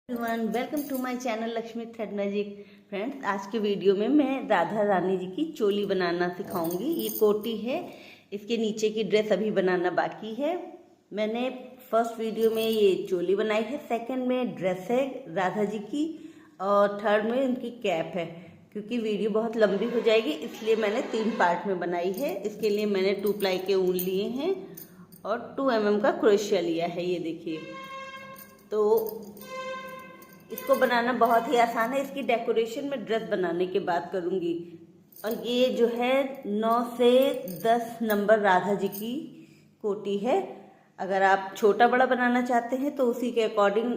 Everyone, welcome to my channel Lakshmi thread magic. Friends, आज के video में मैं राधा रानी जी की चोली बनाना सिखाऊंगी। ये कोटी है, इसके नीचे की ड्रेस अभी बनाना बाकी है। मैंने फर्स्ट वीडियो में ये चोली बनाई है, सेकंड में ड्रेस है राधा जी की, और थर्ड में उनकी कैप है। क्योंकि वीडियो बहुत लंबी हो जाएगी इसलिए मैंने 3 पार्ट में बनाई है। इसके लिए मैंने 2 प्लाई के ऊन लिए हैं और 2 mm का क्रोशिया लिया है। ये देखिए, तो इसको बनाना बहुत ही आसान है। इसकी डेकोरेशन में ड्रेस बनाने की बात करूंगी। और ये जो है 9 से 10 नंबर राधा जी की कोटी है। अगर आप छोटा बड़ा बनाना चाहते हैं तो उसी के अकॉर्डिंग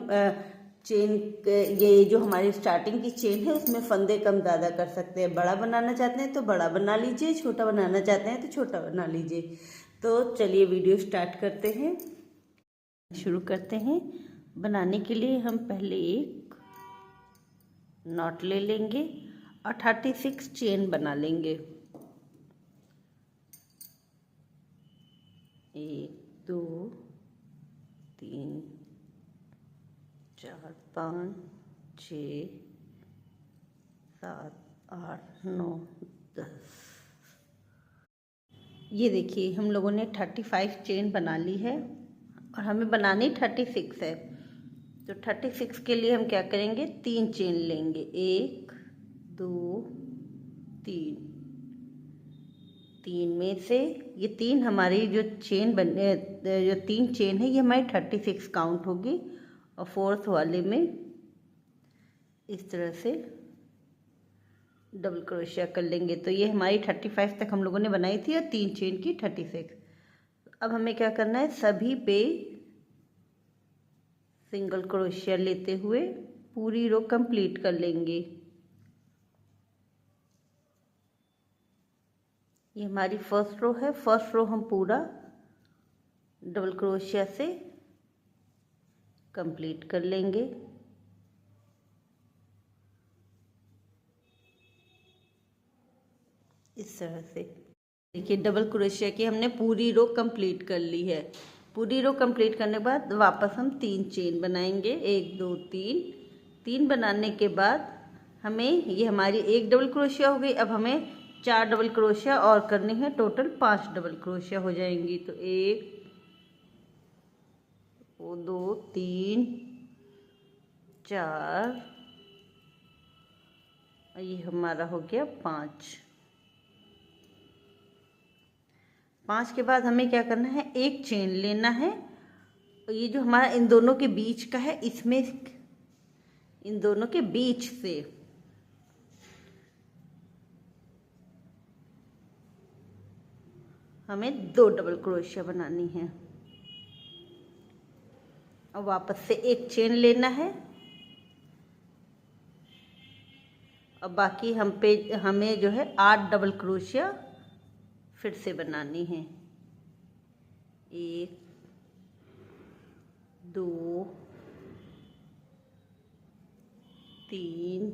चेन, ये जो हमारी स्टार्टिंग की चेन है उसमें फंदे कम ज़्यादा कर सकते हैं। बड़ा बनाना चाहते हैं तो बड़ा बना लीजिए, छोटा बनाना चाहते हैं तो छोटा बना लीजिए। तो चलिए वीडियो स्टार्ट करते हैं, शुरू करते हैं। बनाने के लिए हम पहले एक नॉट ले लेंगे और 36 चेन बना लेंगे। 1 2 3 4 5 6 7 8 9 10। ये देखिए, हम लोगों ने 35 चेन बना ली है और हमें बनानी 36 है। तो 36 के लिए हम क्या करेंगे, 3 चेन लेंगे। 1 2 3। 3 में से ये 3 हमारी जो चेन बने, जो 3 चेन है ये हमारी 36 काउंट होगी। और फोर्थ वाले में इस तरह से डबल क्रोशिया कर लेंगे। तो ये हमारी 35 तक हम लोगों ने बनाई थी और 3 चेन की 36। अब हमें क्या करना है, सभी पे सिंगल क्रोशिया लेते हुए पूरी रो कंप्लीट कर लेंगे। ये हमारी फर्स्ट रो है। फर्स्ट रो हम पूरा डबल क्रोशिया से कंप्लीट कर लेंगे। इस तरह से देखिए, डबल क्रोशिया की हमने पूरी रो कंप्लीट कर ली है। पूरी रो कंप्लीट करने के बाद वापस हम 3 चेन बनाएंगे। 1 2 3। 3 बनाने के बाद हमें, ये हमारी एक डबल क्रोशिया हो गई। अब हमें 4 डबल क्रोशिया और करनी है, टोटल 5 डबल क्रोशिया हो जाएंगी। तो 1 2 3 4 और ये हमारा हो गया 5। 5 के बाद हमें क्या करना है, एक चेन लेना है। और ये जो हमारा इन दोनों के बीच का है, इसमें इन दोनों के बीच से हमें 2 डबल क्रोशिया बनानी है। और वापस से एक चेन लेना है और बाकी हमें जो है 8 डबल क्रोशिया फिर से बनानी है। 1 2 3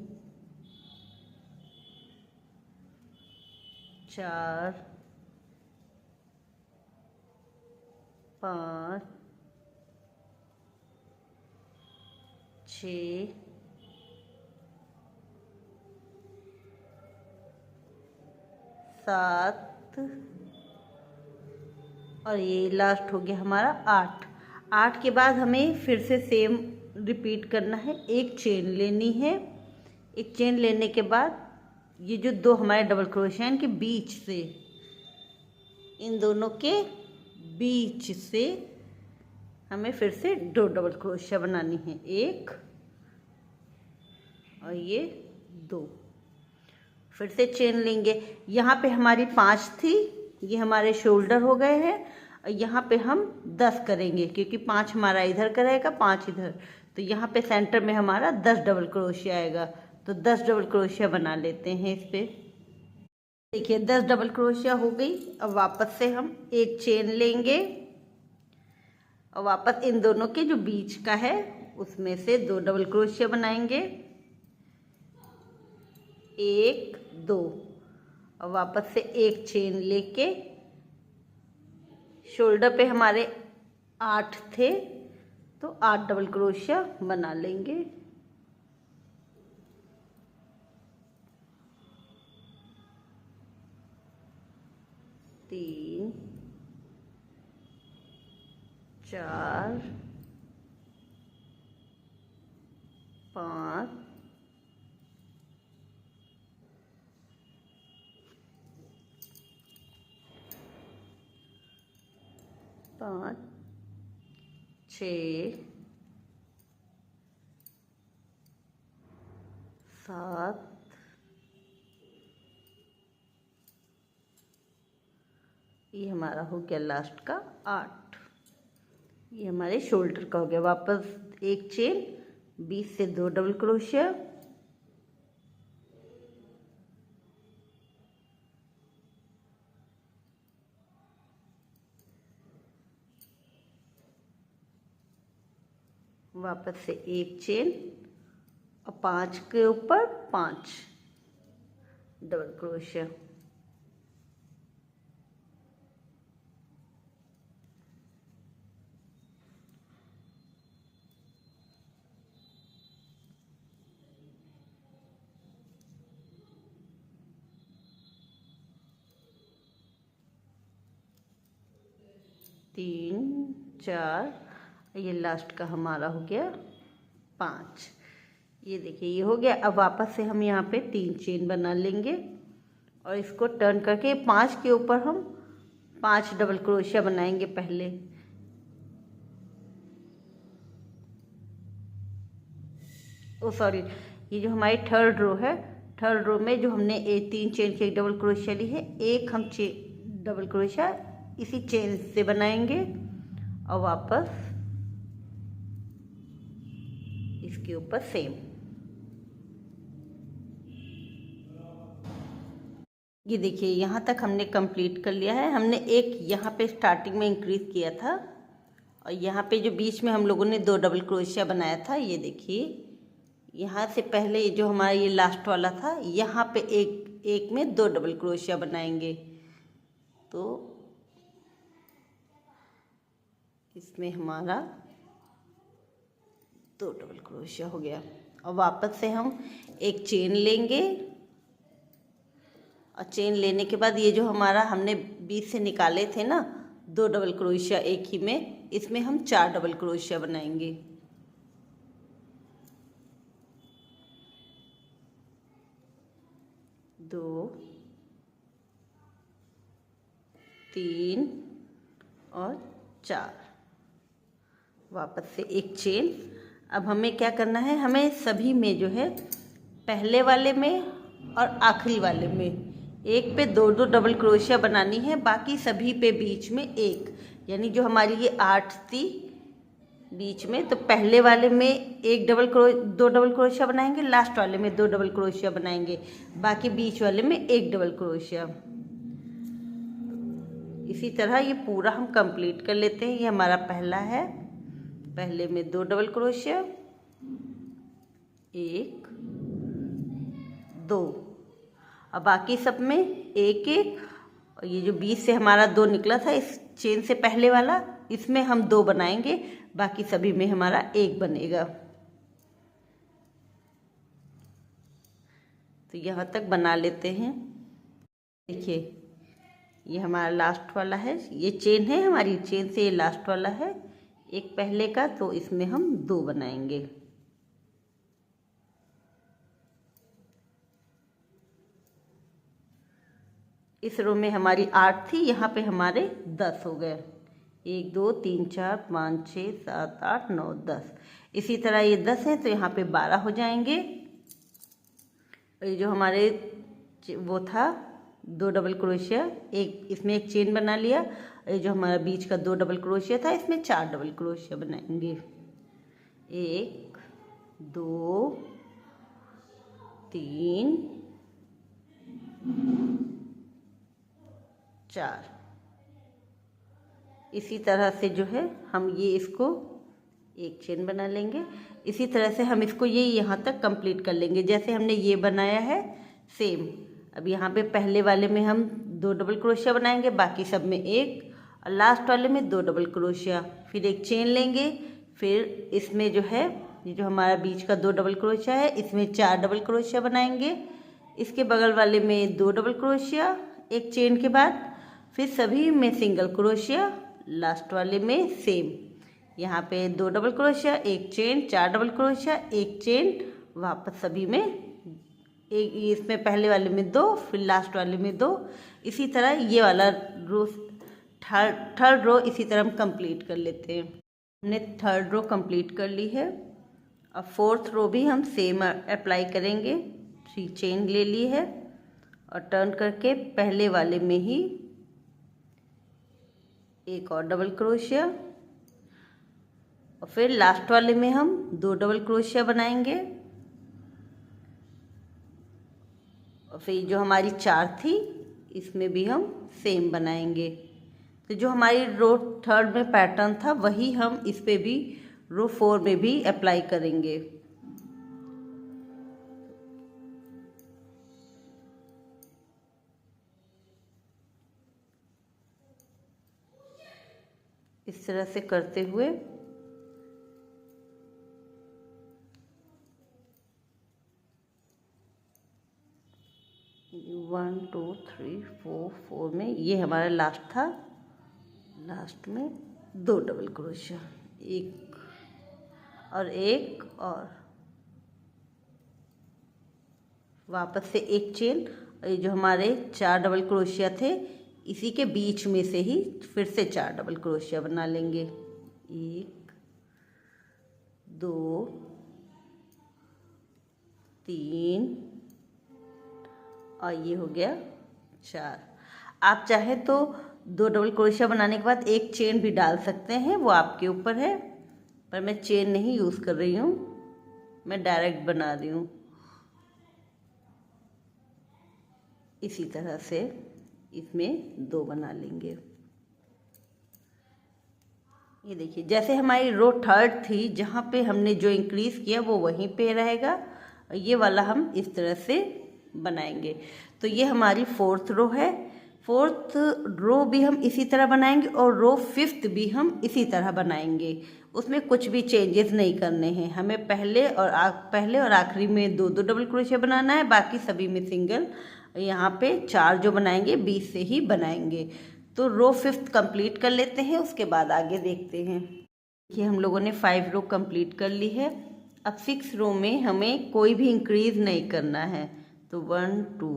4 5 6 7 और ये लास्ट हो गया हमारा 8। 8 के बाद हमें फिर से सेम रिपीट करना है। एक चेन लेनी है। एक चेन लेने के बाद ये जो 2 हमारे डबल क्रोशिया इनके बीच से, इन दोनों के बीच से हमें फिर से 2 डबल क्रोशिया बनानी है। 1 और ये 2। फिर से चेन लेंगे। यहाँ पे हमारी 5 थी, ये हमारे शोल्डर हो गए हैं। और यहाँ पे हम 10 करेंगे क्योंकि 5 हमारा इधर का रहेगा, 5 इधर। तो यहाँ पे सेंटर में हमारा 10 डबल क्रोशिया आएगा। तो 10 डबल क्रोशिया बना लेते हैं इस पे। देखिए, 10 डबल क्रोशिया हो गई। अब वापस से हम एक चेन लेंगे और वापस इन दोनों के जो बीच का है उसमें से 2 डबल क्रोशिया बनाएंगे। 1 2 और वापस से एक चेन लेके, शोल्डर पे हमारे 8 थे तो 8 डबल क्रोशिया बना लेंगे। 3 4 5 5 6 7 ये हमारा हो गया लास्ट का 8। ये हमारे शोल्डर का हो गया। वापस एक चेन, बीच से 2 डबल क्रोशिया, वापस से एक चेन और 5 के ऊपर 5 डबल क्रोशिया। तीन 4, ये लास्ट का हमारा हो गया 5। ये देखिए ये हो गया। अब वापस से हम यहाँ पे 3 चेन बना लेंगे और इसको टर्न करके 5 के ऊपर हम 5 डबल क्रोशिया बनाएंगे पहले। ओ सॉरी, ये जो हमारी थर्ड रो है, थर्ड रो में जो हमने 3 चेन की एक डबल क्रोशिया ली है, एक हम डबल क्रोशिया इसी चेन से बनाएंगे और वापस इसके ऊपर सेम। ये देखिए यहाँ तक हमने कंप्लीट कर लिया है। हमने एक यहाँ पे स्टार्टिंग में इंक्रीज किया था और यहाँ पे जो बीच में हम लोगों ने 2 डबल क्रोशिया बनाया था, ये देखिए यहाँ से पहले जो हमारा ये लास्ट वाला था, यहाँ पे एक में 2 डबल क्रोशिया बनाएंगे। तो इसमें हमारा 2 डबल क्रोशिया हो गया और वापस से हम एक चेन लेंगे और चेन लेने के बाद ये जो हमारा हमने बीच से निकाले थे ना 2 डबल क्रोशिया एक ही में, इसमें हम 4 डबल क्रोशिया बनाएंगे। दो, 3 और 4, वापस से एक चेन। अब हमें क्या करना है, हमें सभी में जो है पहले वाले में और आखिरी वाले में एक पे 2 डबल क्रोशिया बनानी है, बाकी सभी पे बीच में एक, यानी जो हमारी ये 8 थी बीच में, तो पहले वाले में 2 डबल क्रोशिया बनाएंगे, लास्ट वाले में 2 डबल क्रोशिया बनाएंगे, बाकी बीच वाले में 1 डबल क्रोशिया। इसी तरह ये पूरा हम कंप्लीट कर लेते हैं। ये हमारा पहला है, पहले में 2 डबल क्रोशिया, 1 2, और बाकी सब में 1 1, और ये जो बीच से हमारा 2 निकला था इस चेन से पहले वाला, इसमें हम 2 बनाएंगे, बाकी सभी में हमारा 1 बनेगा। तो यहाँ तक बना लेते हैं। देखिए ये हमारा लास्ट वाला है, ये चेन है हमारी, चेन से ये लास्ट वाला है एक पहले का, तो इसमें हम 2 बनाएंगे। इस रो में हमारी 8 थी, यहाँ पे हमारे 10 हो गए। 1 2 3 4 5 6 7 8 9 10। इसी तरह ये 10 हैं तो यहाँ पे 12 हो जाएंगे। और ये जो हमारे वो था 2 डबल क्रोशिया, एक इसमें एक चेन बना लिया, और ये जो हमारा बीच का 2 डबल क्रोशिया था इसमें 4 डबल क्रोशिया बनाएंगे। 1 2 3 4। इसी तरह से जो है हम ये इसको एक चेन बना लेंगे। इसी तरह से हम इसको ये यहाँ तक कंप्लीट कर लेंगे, जैसे हमने ये बनाया है सेम। अब यहाँ पे पहले वाले में हम 2 डबल क्रोशिया बनाएंगे, बाकी सब में 1, और लास्ट वाले में 2 डबल क्रोशिया, फिर एक चेन लेंगे, फिर इसमें जो है ये जो हमारा बीच का 2 डबल क्रोशिया है इसमें 4 डबल क्रोशिया बनाएंगे, इसके बगल वाले में 2 डबल क्रोशिया एक चेन के बाद, फिर सभी में सिंगल क्रोशिया, लास्ट वाले में सेम। यहाँ पे 2 double crochet, 1 chain, 4 double crochet, 1 chain, वापस सभी में एक, इसमें पहले वाले में 2, फिर लास्ट वाले में 2। इसी तरह ये वाला रो थर्ड रो इसी तरह हम कंप्लीट कर लेते हैं। हमने थर्ड रो कंप्लीट कर ली है। अब फोर्थ रो भी हम सेम अप्लाई करेंगे। 3 चेन ले ली है और टर्न करके पहले वाले में ही एक और डबल क्रोशिया और फिर लास्ट वाले में हम 2 डबल क्रोशिया बनाएंगे और फिर जो हमारी 4 थी इसमें भी हम सेम बनाएंगे। तो जो हमारी रो थर्ड में पैटर्न था वही हम इस पे भी रो 4 में भी अप्लाई करेंगे। इस तरह से करते हुए वन टू थ्री फोर में ये हमारा लास्ट था। लास्ट में 2 डबल क्रोशिया, एक और वापस से 1 चेन और ये जो हमारे 4 डबल क्रोशिया थे इसी के बीच में से ही फिर से 4 डबल क्रोशिया बना लेंगे। 1 2 3 और ये हो गया 4। आप चाहे तो 2 डबल क्रोशिया बनाने के बाद 1 चेन भी डाल सकते हैं, वो आपके ऊपर है, पर मैं चेन नहीं यूज़ कर रही हूँ, मैं डायरेक्ट बना रही हूँ। इसी तरह से इसमें 2 बना लेंगे। ये देखिए जैसे हमारी रो थर्ड थी जहाँ पे हमने जो इंक्रीज किया वो वहीं पे रहेगा और ये वाला हम इस तरह से बनाएंगे। तो ये हमारी फोर्थ रो है। फोर्थ रो भी हम इसी तरह बनाएंगे और रो फिफ्थ भी हम इसी तरह बनाएंगे। उसमें कुछ भी चेंजेस नहीं करने हैं हमें। पहले और आखिरी में 2 डबल क्रोशिया बनाना है, बाकी सभी में सिंगल। यहाँ पे 4 जो बनाएंगे 20 से ही बनाएंगे। तो रो फिफ्थ कंप्लीट कर लेते हैं, उसके बाद आगे देखते हैं। ये हम लोगों ने 5 रो कंप्लीट कर ली है। अब 6 रो में हमें कोई भी इंक्रीज नहीं करना है। तो 1 2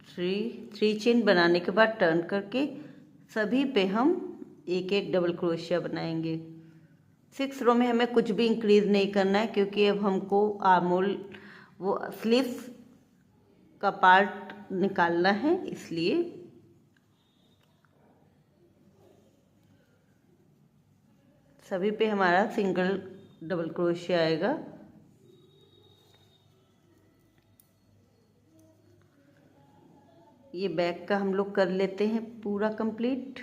3 चेन बनाने के बाद टर्न करके सभी पे हम 1 डबल क्रोशिया बनाएंगे। 6 रो में हमें कुछ भी इंक्रीज नहीं करना है क्योंकि अब हमको आर्मोल वो स्लीव्स का पार्ट निकालना है, इसलिए सभी पे हमारा सिंगल डबल क्रोशिया आएगा। ये बैक का हम लोग कर लेते हैं पूरा कंप्लीट।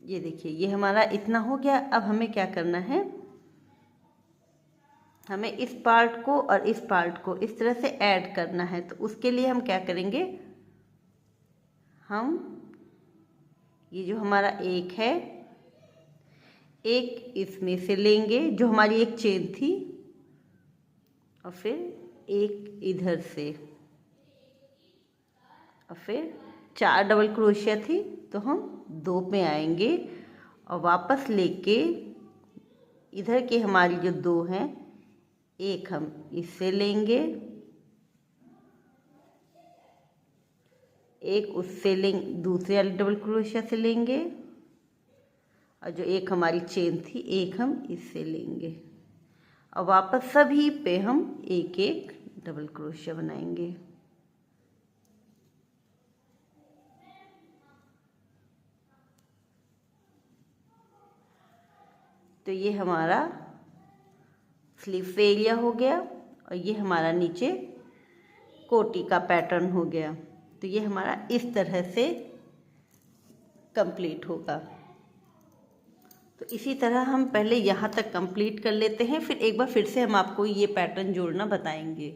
ये देखिए ये हमारा इतना हो गया। अब हमें क्या करना है, हमें इस पार्ट को और इस पार्ट को इस तरह से ऐड करना है। तो उसके लिए हम क्या करेंगे, हम ये जो हमारा एक है, एक इसमें से लेंगे जो हमारी एक चेन थी और फिर एक इधर से और फिर 4 डबल क्रोशिया थी तो हम 2 पे आएंगे और वापस लेके इधर के हमारी जो 2 हैं, एक हम इससे लेंगे, एक उससे लेंगे, दूसरे वाले डबल क्रोशिया से लेंगे और जो एक हमारी चेन थी एक हम इससे लेंगे और वापस सभी पे हम 1 डबल क्रोशिया बनाएंगे। तो ये हमारा स्लीव एरिया हो गया और ये हमारा नीचे कोटी का पैटर्न हो गया। तो ये हमारा इस तरह से कंप्लीट होगा। तो इसी तरह हम पहले यहाँ तक कंप्लीट कर लेते हैं, फिर एक बार फिर से हम आपको ये पैटर्न जोड़ना बताएंगे।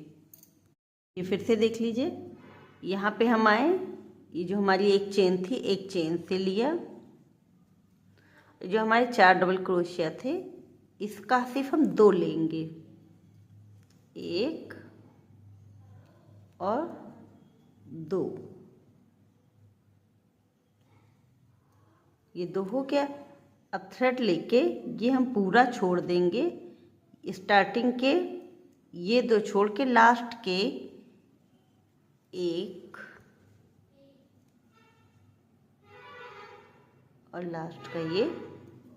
ये फिर से देख लीजिए, यहाँ पे हम आए, ये जो हमारी एक चेन थी, एक चेन से लिया। जो हमारे 4 डबल क्रोशिया थे, इसका सिर्फ हम 2 लेंगे, 1 और 2। ये 2 हो गया। अब थ्रेड लेके ये हम पूरा छोड़ देंगे, स्टार्टिंग के ये 2 छोड़ के लास्ट के 1 और लास्ट का ये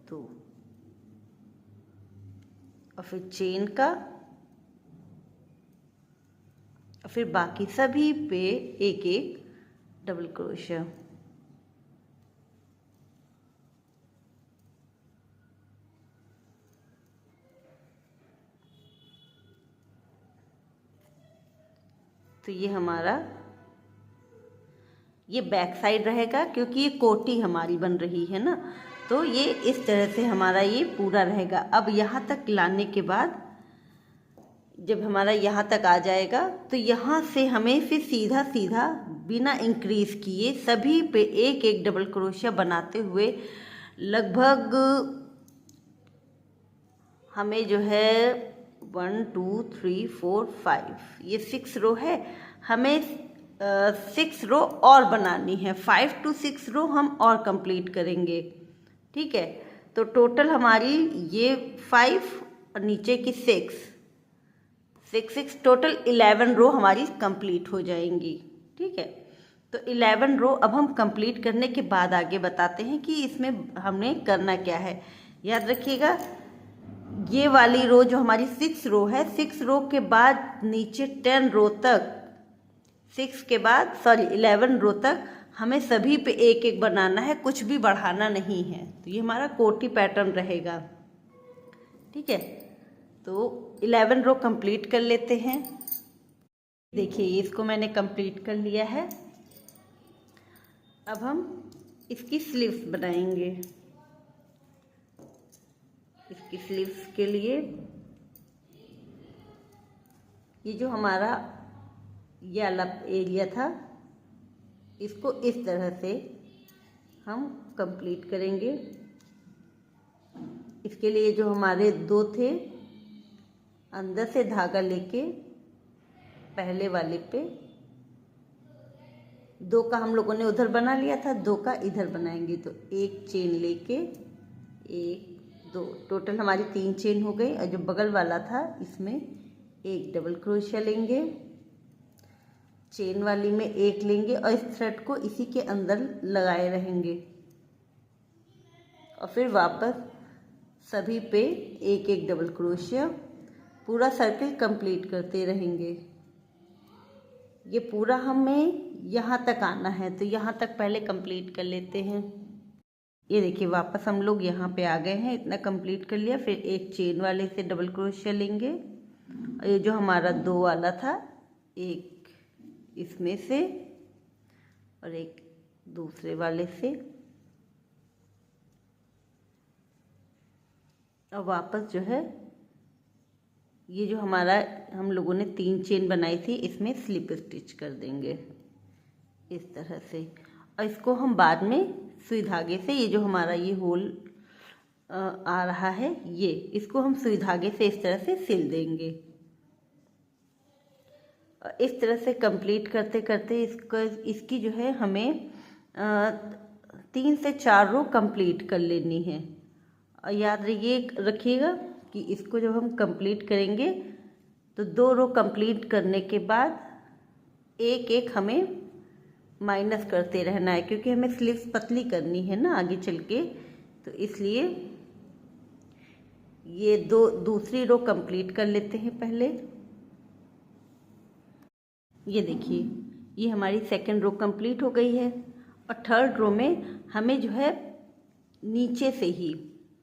2, और फिर चेन का, और फिर बाकी सभी पे 1-1 डबल क्रोशिया। तो ये हमारा ये बैक साइड रहेगा, क्योंकि ये कोटी हमारी बन रही है ना, तो ये इस तरह से हमारा ये पूरा रहेगा। अब यहाँ तक लाने के बाद जब हमारा यहाँ तक आ जाएगा, तो यहाँ से हमें फिर सीधा सीधा बिना इंक्रीज किए सभी पे 1-1 डबल क्रोशिया बनाते हुए लगभग हमें जो है 1 2 3 4 5 ये 6 रो है, हमें 6 रो और बनानी है। 5 to 6 रो हम और कंप्लीट करेंगे, ठीक है। तो टोटल हमारी ये 5 और नीचे की 6 टोटल 11 रो हमारी कंप्लीट हो जाएंगी, ठीक है। तो 11 रो अब हम कंप्लीट करने के बाद आगे बताते हैं कि इसमें हमने करना क्या है। याद रखिएगा, ये वाली रो जो हमारी 6 रो है, 6 रो के बाद नीचे 10 रो तक, 11 रो तक हमें सभी पे 1-1 बनाना है, कुछ भी बढ़ाना नहीं है। तो ये हमारा कोटी पैटर्न रहेगा, ठीक है। तो 11 रो कंप्लीट कर लेते हैं। देखिए इसको मैंने कंप्लीट कर लिया है। अब हम इसकी स्लीव्स बनाएंगे। इसकी स्लीव्स के लिए ये जो हमारा ये वाला एरिया था, इसको इस तरह से हम कंप्लीट करेंगे। इसके लिए जो हमारे 2 थे, अंदर से धागा लेके पहले वाले पे 2 का हम लोगों ने उधर बना लिया था, 2 का इधर बनाएंगे। तो 1 चेन लेके 1 2 टोटल हमारी 3 चेन हो गई। और जो बगल वाला था इसमें 1 डबल क्रोशिया लेंगे, चेन वाली में 1 लेंगे और इस थ्रेड को इसी के अंदर लगाए रहेंगे और फिर वापस सभी पे 1-1 डबल क्रोशिया, पूरा सर्कल कंप्लीट करते रहेंगे। ये पूरा हमें यहाँ तक आना है, तो यहाँ तक पहले कंप्लीट कर लेते हैं। ये देखिए वापस हम लोग यहाँ पे आ गए हैं, इतना कंप्लीट कर लिया। फिर 1 चेन वाले से डबल क्रोशिया लेंगे और ये जो हमारा 2 वाला था, 1 इसमें से और 1 दूसरे वाले से, और वापस जो है ये जो हमारा हम लोगों ने 3 चेन बनाई थी, इसमें स्लिप स्टिच कर देंगे इस तरह से। और इसको हम बाद में सुई धागे से, ये जो हमारा ये होल आ रहा है, ये इसको हम सुई धागे से इस तरह से सिल देंगे। और इस तरह से कंप्लीट करते करते इसकी जो है हमें 3 से 4 रो कंप्लीट कर लेनी है। और याद रखिएगा कि इसको जब हम कंप्लीट करेंगे तो 2 रो कंप्लीट करने के बाद 1-1 हमें माइनस करते रहना है, क्योंकि हमें स्लीव्स पतली करनी है ना आगे चल के। तो इसलिए ये दूसरी रो कंप्लीट कर लेते हैं पहले। ये देखिए ये हमारी सेकंड रो कंप्लीट हो गई है। और थर्ड रो में हमें जो है नीचे से ही,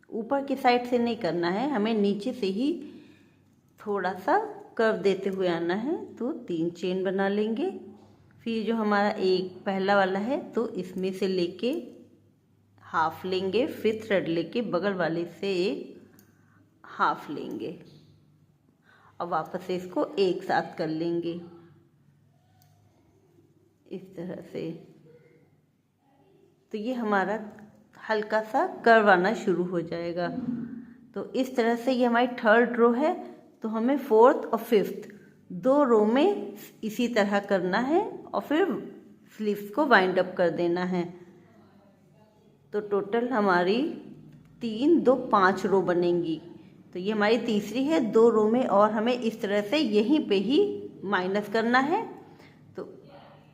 ऊपर की साइड से नहीं करना है, हमें नीचे से ही थोड़ा सा कर्व देते हुए आना है। तो 3 चेन बना लेंगे। फिर जो हमारा एक पहला वाला है, तो इसमें से लेके हाफ लेंगे, फिर थ्रेड लेके बगल वाले से एक हाफ लेंगे और वापस से इसको एक साथ कर लेंगे इस तरह से। तो ये हमारा हल्का सा कर्व आना शुरू हो जाएगा। तो इस तरह से ये हमारी थर्ड रो है। तो हमें फोर्थ और फिफ्थ 2 रो में इसी तरह करना है और फिर स्लीव्स को वाइंड अप कर देना है। तो टोटल हमारी 3 2 5 रो बनेंगी। तो ये हमारी तीसरी है। 2 रो में और हमें इस तरह से यहीं पे ही माइनस करना है। तो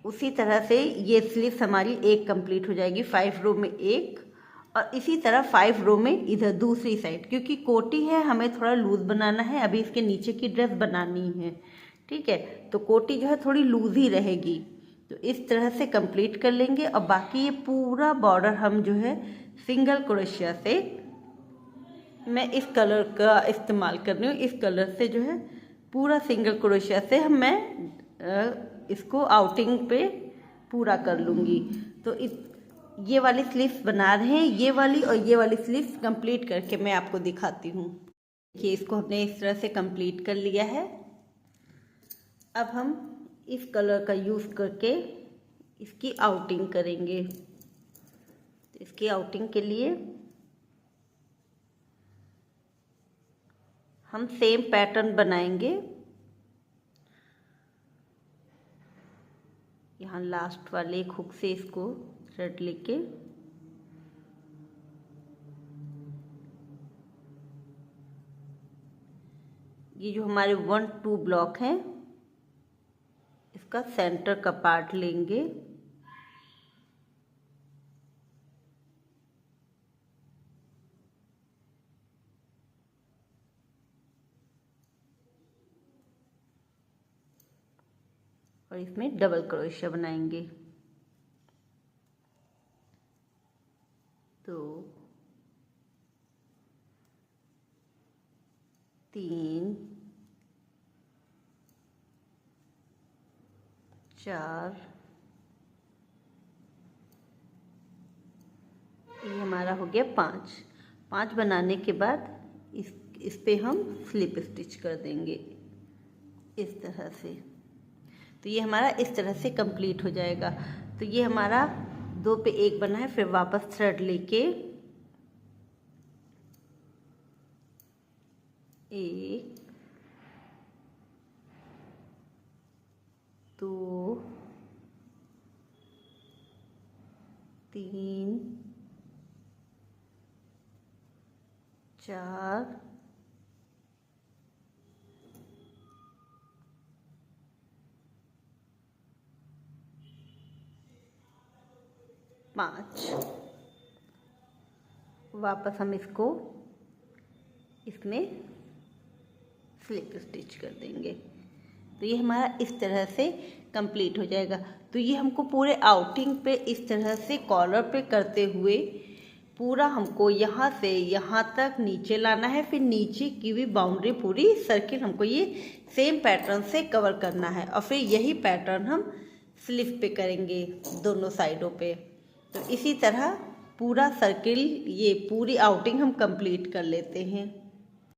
उसी तरह से ये स्लीव्स हमारी एक कंप्लीट हो जाएगी। 5 रो में एक, और इसी तरह 5 रो में इधर दूसरी साइड, क्योंकि कोटी है हमें थोड़ा लूज बनाना है, अभी इसके नीचे की ड्रेस बनानी है, ठीक है। तो कोटी जो है थोड़ी लूज ही रहेगी। तो इस तरह से कंप्लीट कर लेंगे। और बाकी ये पूरा बॉर्डर हम जो है सिंगल क्रोशिया से, मैं इस कलर का इस्तेमाल कर रही हूँ, इस कलर से जो है पूरा सिंगल क्रोशिया से मैं इसको आउटिंग पे पूरा कर लूँगी। तो ये वाली स्लीव्स बना रहे हैं, ये वाली और ये वाली स्लीव्स कंप्लीट करके मैं आपको दिखाती हूँ। देखिए इसको हमने इस तरह से कंप्लीट कर लिया है। अब हम इस कलर का यूज़ करके इसकी आउटिंग करेंगे। इसकी आउटिंग के लिए हम सेम पैटर्न बनाएंगे। यहाँ लास्ट वाले एक हुक से इसको थ्रेड लेके ये जो हमारे 1 2 ब्लॉक हैं इसका सेंटर का पार्ट लेंगे। और इसमें डबल क्रोशिया बनाएंगे। तो 3 4 ये हमारा हो गया 5 बनाने के बाद इस पे हम स्लिप स्टिच कर देंगे इस तरह से। तो ये हमारा इस तरह से कंप्लीट हो जाएगा। तो ये हमारा 2 पे 1 बना है। फिर वापस थ्रेड लेके 1 2 3 4 5 वापस हम इसको इसमें स्लिप स्टिच कर देंगे। तो ये हमारा इस तरह से कंप्लीट हो जाएगा। तो ये हमको पूरे आउटिंग पे इस तरह से कॉलर पे करते हुए पूरा हमको यहाँ से यहाँ तक नीचे लाना है। फिर नीचे की भी बाउंड्री पूरी सर्किल हमको ये सेम पैटर्न से कवर करना है। और फिर यही पैटर्न हम स्लीव पे करेंगे दोनों साइडों पे। तो इसी तरह पूरा सर्किल ये पूरी आउटिंग हम कंप्लीट कर लेते हैं।